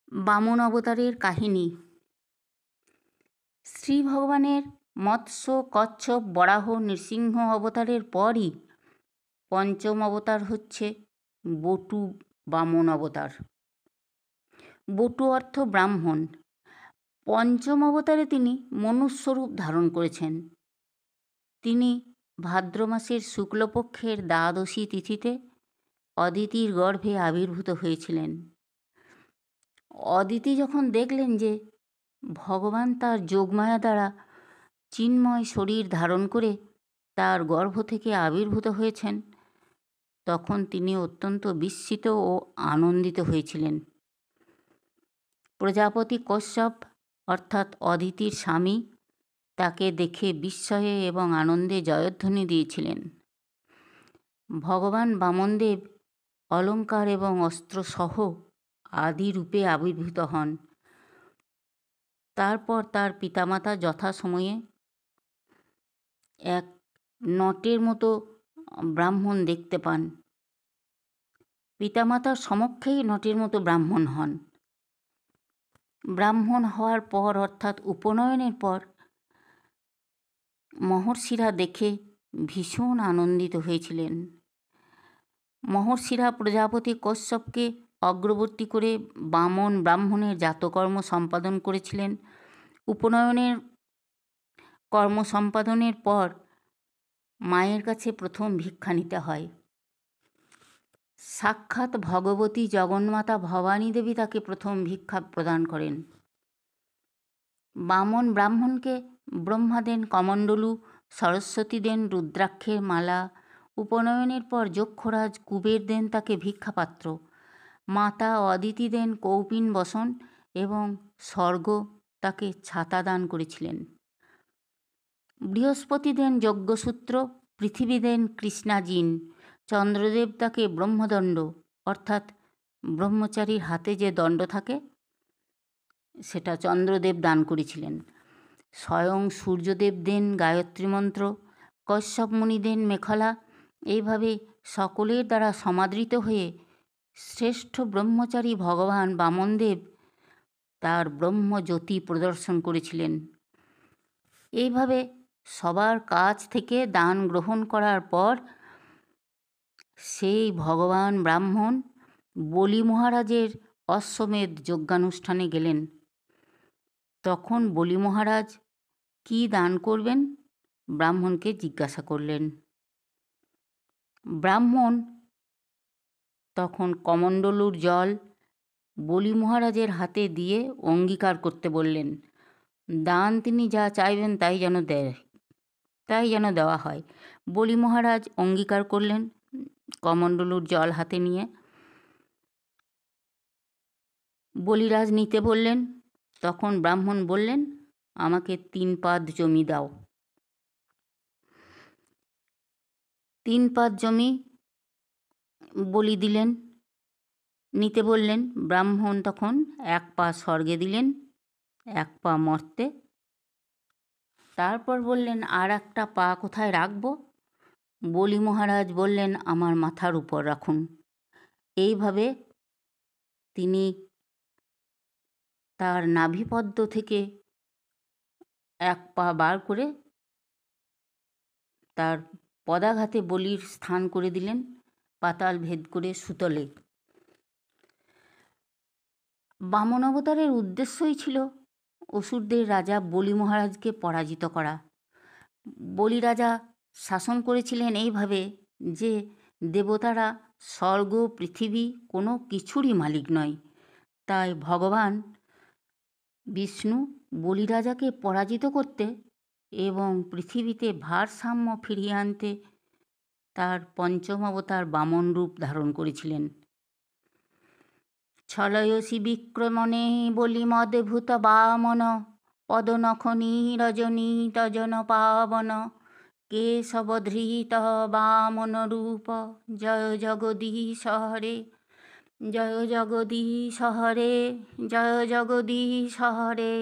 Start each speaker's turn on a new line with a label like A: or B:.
A: বামন অবতারের কাহিনী। শ্রী ভগবানের মৎস্য, কচ্ছপ, বরাহ, নৃসিংহ অবতারের পরই পঞ্চম অবতার হচ্ছে বটু বামন অবতার। বটু অর্থ ব্রাহ্মণ। পঞ্চম অবতারে তিনি মনুষ্যরূপ ধারণ করেছেন। তিনি ভাদ্র মাসের শুক্লপক্ষের দ্বাদশী তিথিতে অদিতির গর্ভে আবির্ভূত হয়েছিলেন। অদিতি যখন দেখলেন যে ভগবান তার যোগমায়া দ্বারা চিন্ময় শরীর ধারণ করে তার গর্ভ থেকে আবির্ভূত হয়েছেন, তখন তিনি অত্যন্ত বিস্মিত ও আনন্দিত হয়েছিলেন। প্রজাপতি কশ্যপ অর্থাৎ অদিতির স্বামী তাকে দেখে বিস্ময়ে এবং আনন্দে জয়ধ্বনি দিয়েছিলেন। ভগবান বামনদেব অলঙ্কার এবং অস্ত্রসহ আদি রূপে আবির্ভূত হন। তারপর তার পিতামাতা যথাসময়ে এক নটের মতো ব্রাহ্মণ দেখতে পান। পিতামাতার সমক্ষেই নটের মতো ব্রাহ্মণ হন। ব্রাহ্মণ হওয়ার পর অর্থাৎ উপনয়নের পর মহর্ষিরা দেখে ভীষণ আনন্দিত হয়েছিলেন। মহর্ষিরা প্রজাপতি কশ্যপকে অগ্রবর্তী করে বামন ব্রাহ্মণের জাতকর্ম সম্পাদন করেছিলেন। উপনয়নের কর্ম সম্পাদনের পর মায়ের কাছে প্রথম ভিক্ষা নিতে হয়। সাক্ষাৎ ভগবতী জগন্মাতা ভবানী দেবী তাকে প্রথম ভিক্ষা প্রদান করেন। বামন ব্রাহ্মণকে ব্রহ্মা দেন কমণ্ডলু, সরস্বতী দেন রুদ্রাক্ষের মালা। উপনয়নের পর যক্ষরাজ কুবের দেন তাকে ভিক্ষাপাত্র। মাতা অদিতি দেন কৌপিন বসন এবং স্বর্গ তাকে ছাতা দান করেছিলেন। বৃহস্পতি দেন যজ্ঞসূত্র, পৃথিবী দেন কৃষ্ণাজিন, চন্দ্রদেব তাকে ব্রহ্মদণ্ড অর্থাৎ ব্রহ্মচারীর হাতে যে দণ্ড থাকে সেটা চন্দ্রদেব দান করেছিলেন। স্বয়ং সূর্যদেব দেন গায়ত্রী মন্ত্র, কশ্যপ মুনি দেন মেখলা। এইভাবে সকলের দ্বারা সমাদৃত হয়ে শ্রেষ্ঠ ব্রহ্মচারী ভগবান বামনদেব তার ব্রহ্মজ্যোতি প্রদর্শন করেছিলেন। এইভাবে সবার কাছ থেকে দান গ্রহণ করার পর সেই ভগবান ব্রাহ্মণ বলি মহারাজের অশ্বমেধ যজ্ঞানুষ্ঠানে গেলেন। তখন বলি মহারাজ কী দান করবেন ব্রাহ্মণকে জিজ্ঞাসা করলেন। ব্রাহ্মণ তখন কমণ্ডলুর জল বলি মহারাজের হাতে দিয়ে অঙ্গীকার করতে বললেন। দান তিনি যা চাইবেন তাই যেন দেওয়া হয়। বলি মহারাজ অঙ্গীকার করলেন কমণ্ডলুর জল হাতে নিয়ে। বলিরাজ নিতে বললেন। তখন ব্রাহ্মণ বললেন, আমাকে 3 পাদ জমি দাও। 3 পাদ জমি বলি দিলেন। নিতে বললেন। ব্রাহ্মণ তখন 1 পা স্বর্গে দিলেন, 1 পা মর্তে। তারপর বললেন, আর একটা পা কোথায় রাখবো? বলি মহারাজ বললেন, আমার মাথার উপর রাখুন। এইভাবে তিনি তার নাভিপদ্ম থেকে 1 পা বার করে তার পদাঘাতে বলির স্থান করে দিলেন, পাতাল ভেদ করে সুতলে। বামন অবতারের উদ্দেশ্যই ছিল অসুরদের রাজা বলি মহারাজকে পরাজিত করা। বলি রাজা শাসন করেছিলেন এইভাবে যে দেবতারা স্বর্গ পৃথিবী কোনো কিছুরই মালিক নয়। তাই ভগবান বিষ্ণু বলি রাজাকে পরাজিত করতে এবং পৃথিবীতে ভারসাম্য ফিরিয়ে আনতে তার পঞ্চম অবতার বামন রূপ ধারণ করেছিলেন। ছলয়সি বিক্রমণে বলি মদভূত বামন, পদনখনি রজনী তজন পাবন, কেশবধৃত বামন রূপ, জয় জগদীশ হরে, জয় জগদীশ হরে, জয় জগদীশ হরে।